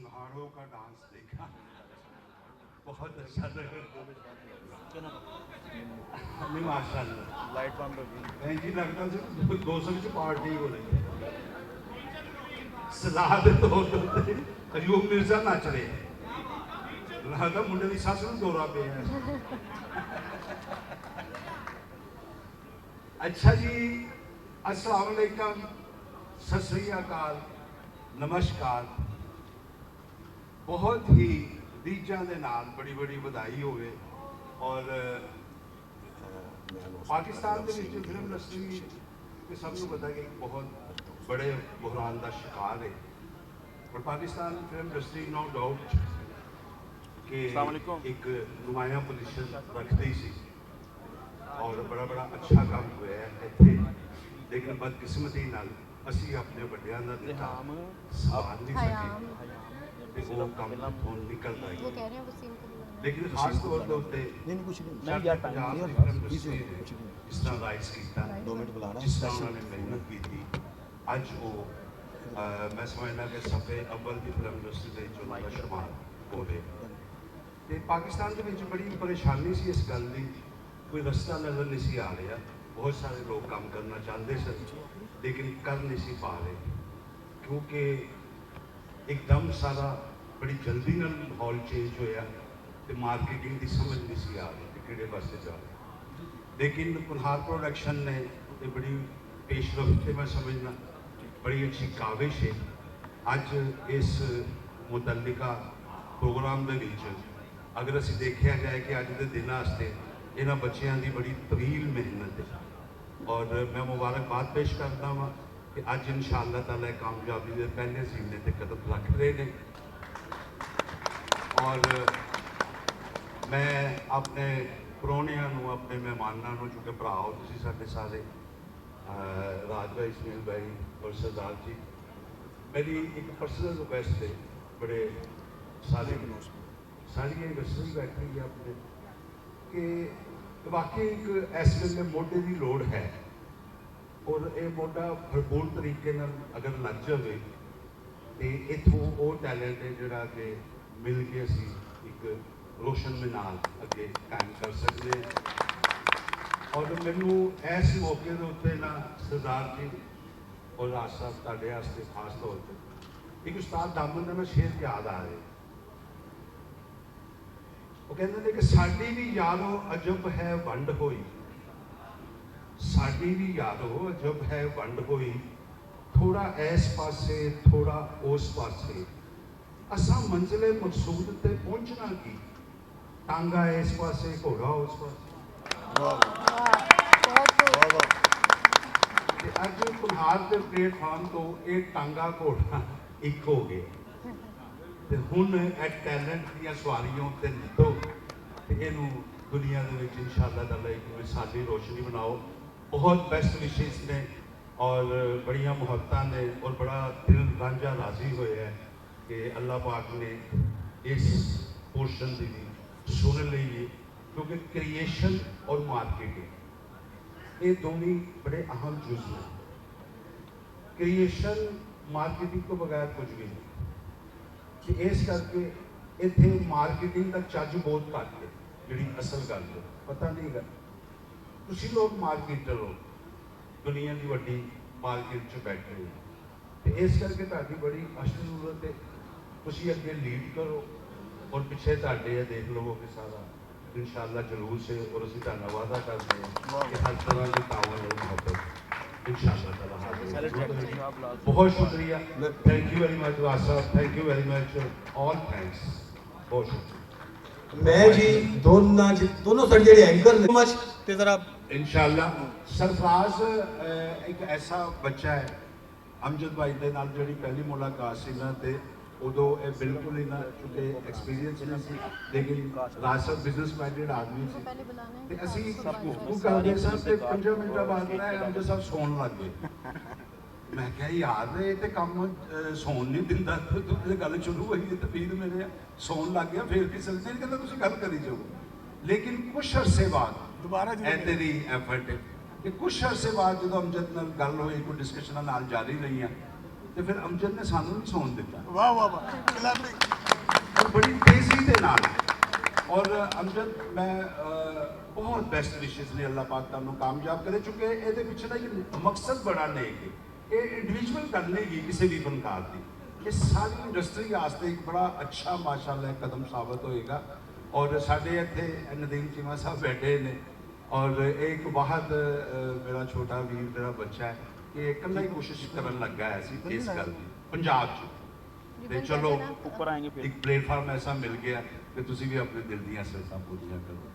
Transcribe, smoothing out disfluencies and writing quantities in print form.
संघाड़ों का डांस देखा, बहुत अच्छा लगा। नहीं माशाल्लाह लाइट बंद हो गई। भैन जी लगता सी 200 च पार्टी हो रही है। सलाह के तौर पर अयूब मिर्जा नच रहे हैं, लगता मुंडे की सस नूं दौरा पिया है। अच्छा जी, अस्सलाम वालेकुम, सत श्री अकाल, नमस्कार। बहुत ही रीझां दे नाल बड़ी बड़ी बधाई होवे। और पाकिस्तान के विच फिल्म इंडस्ट्री के सबनूं पता है कि एक बहुत बड़े बुहरान का शिकार है। और Pakistan film industry no doubt कि एक नुमाया पोजीशन रखती सी और बड़ा बड़ा अच्छा काम होया है इत्थे। लेकिन बदकिस्मती नाल असी अपने वड्डियां दा दिता सवार नहीं सके ते वो काम इत्थों निकलदा वो है। कह रहे हैं वसीम को बुलाना है। लेकिन खास तौर के उत्ते नहीं कुछ नहीं साडे यार पंजाब टाइम दी नहीं फिल्म कुछ इंडस्ट्री नहीं ने कुछ नहीं जिस तरह राइज कीता, 2 मिनट बुला रहा जिस तरह उन्होंने मेहनत की थी, अज वो मैं समझना कि सफे अव्वल की फिल्म इंडस्ट्री के जो उन्होंने शुमार होवे। ते पाकिस्तान के विच बड़ी परेशानी सी इस गल की, कोई रस्ता नज़र नहीं सी आ रहा। बहुत सारे लोग काम करना चाहते सन लेकिन कर नहीं सी पा रहे, क्योंकि एकदम सारा बड़ी जल्दी नाल माहौल चेंज होया तो मार्केटिंग की समझ नहीं सी आ रही कि किहड़े पासे जा रहे। लेकिन कुल्हार प्रोडक्शन ने ये बड़ी पेशरफ थे, मैं समझना बड़ी अच्छी काविश है। अज इस मुतल्लिका प्रोग्राम के विच अगर असी देखा जाए कि अज के दिन वास्ते इन्हां बच्चों की बड़ी तवील मेहनत है। और मैं मुबारकबाद पेश करता वा कि अज इंशाअल्लाह ताला कामयाबी के पहले सीने ते कदम रख रहे हैं। और मैं अपने प्रोहणियां नूं, अपने मेहमानां नूं, चूँकि भरा हो तुसीं साडे सारे, राज भाई, सुनील भाई और सरदार जी, मेरी एक पर्सनल रिक्वेस्ट है, बड़े सारे सारी इंडस्ट्री बैठी है अपने, कि वाकई एक इस वेले मोढे की लोड़ है। और ये मोढा भरपूर तरीके नाल अगर लग जाए तो इत्थों वो टैलेंट है जोड़ा कि मिल के असी एक रोशन मिनाल अगे कायम कर सकते हैं। और मैनू इस मौके के उत्ते ना सरदार जी और राज साहब तुहाडे वास्ते खास तौर पर एक उस्ताद दामन का ना शेर याद आ रहे। वो कहते हैं कि साडी भी यारो अजब है वंड होई, साडी भी यारो अजब है वंड होई, थोड़ा इस पासे थोड़ा उस पासे, असा मंजिले मकसूद ते पहुंचना की, टांगा इस पासे घोड़ा उस पासे। अज कुल्हार के प्लेटफार्म तो ये टांगा घोड़ा एक हो गया। ते हुण ए टैलेंट दी सवारियों ते नितो ते इनू दुनिया दे विच इंशाअल्लाह ताला एक मिसाली रोशनी बनाओ। बहुत बेस्ट विशेष ने और बड़िया मुहब्बतां ने और बड़ा दिल रांझा राजी होया है कि अल्लाह पाक ने इस पोर्शन की भी सुन ली है। क्योंकि क्रिएशन और मार्केटिंग ये दोनों बड़े अहम जुज हैं। क्रिएशन मार्केटिंग तो बगैर कुछ भी नहीं, कि इस करके इत्थे मार्केटिंग का चज बहुत घट है। जी असल गल है पता नहीं गा, तुसी लोग मार्केटर हो, दुनिया की वड्डी मार्केट च बैठे हो, तो इस करके तुहाडी बड़ी अष्ट जरूरत है तुसी अगे लीड करो और पिछे तुहाडे देख लवो कि सारा इंशाअल्लाह जलूस है। और असीं तुहाडा वादा करते हैं कि हर तरह की तावन और मोहब्बत इंशाअल्लाह ताला हासिल होगी। बहुत शुक्रिया, थैंक यू वेरी मच राज साहब, thank you very much, all thanks, बहुत शुक्रिया। मैं जी दोनों साइड जेडे एंकर ने मच ते जरा इंशाअल्लाह सरफराज एक ऐसा बच्चा है, अमजद भाई के नाल जिहड़ी पहली मुलाकात सी ना ते उदों ये बिल्कुल ही ना चूँकि एक्सपीरियंस नहीं सी, लेकिन राज साहब बिजनेस माइंडेड आदमी वो सी पहले बुलाना है ते और असीं उसको बाद गुफ्तगू में करदे सां ते 5 मिनटां बाद ना अमजद साहब सौन लग गए। मैं क्या यार ये तो काम सौन नहीं दिंदा, तो गल शुरू हुई है तो पीर मेरे सौन लग गया, फिर भी चलते नहीं कहता तुम गल करी जाओ। लेकिन कुछ अरसे बाद दोबारा तेरी एफर्ट है कि कुछ अरसे बाद जो अमजद नाल गल हुई, कोई डिस्कशन नाल जारी रही, ਤੇ ਫਿਰ ਅਮਜਦ ਨੇ ਸਾਨੂੰ ਨਹੀਂ ਸੌਣ ਦਿੱਤਾ। ਵਾਹ ਵਾਹ ਵਾਹ ਕਲੈਪਿੰਗ। ਬੜੀ ਤੇਜ਼ੀ ਦੇ ਨਾਲ। ਔਰ ਅਮਜਦ ਮੈਂ ਬਹੁਤ ਬੈਸਟ ਵਿਸ਼ੇਸ ਨੇ, ਅੱਲਾਹ ਪਾਕ ਤੁਹਾਨੂੰ ਕਾਮਯਾਬ ਕਰੇ, ਚੁੱਕੇ ਇਹਦੇ ਪਿੱਛੇ ਦਾ ਇਹ ਮਕਸਦ ਬੜਾ ਨੇਕ ਹੈ। ਇਹ ਇੰਡੀਵਿਜੂਅਲ ਕਰ ਲੇਗੀ ਕਿਸੇ ਵੀ ਫਨਕਾਰ ਦੀ, ਇਹ ਸਾਰੀ ਇੰਡਸਟਰੀ ਵਾਸਤੇ ਇੱਕ ਬੜਾ ਅੱਛਾ ਮਾਸ਼ਾਅੱਲਾ ਕਦਮ ਸਾਬਤ ਹੋਏਗਾ। ਔਰ ਸਾਡੇ ਇੱਥੇ ਨਦੀਮ ਚੀਮਾ ਸਾਹਿਬ ਬੈਠੇ ਨੇ, ਔਰ ਇੱਕ ਬਹੁਤ ਮੇਰਾ ਛੋਟਾ ਵੀਰ ਮੇਰਾ ਬੱਚਾ ਹੈ, ਇਹ ਇਕੱਲਾ ਹੀ ਕੋਸ਼ਿਸ਼ ਕਰਨ ਲੱਗਾ ਹੈ ਸੀ ਇਸ ਗੱਲ ਦੀ ਪੰਜਾਬ 'ਚ। ਤੇ ਚਲੋ ਉੱਪਰ ਆएंगे फिर ਇੱਕ ਪਲੇਟਫਾਰਮ ਐਸਾ ਮਿਲ ਗਿਆ ਕਿ ਤੁਸੀਂ ਵੀ ਆਪਣੇ ਦਿਲ ਦੀਆਂ ਸਰਤਾਂ ਪੂਰੀਆਂ ਕਰੋ।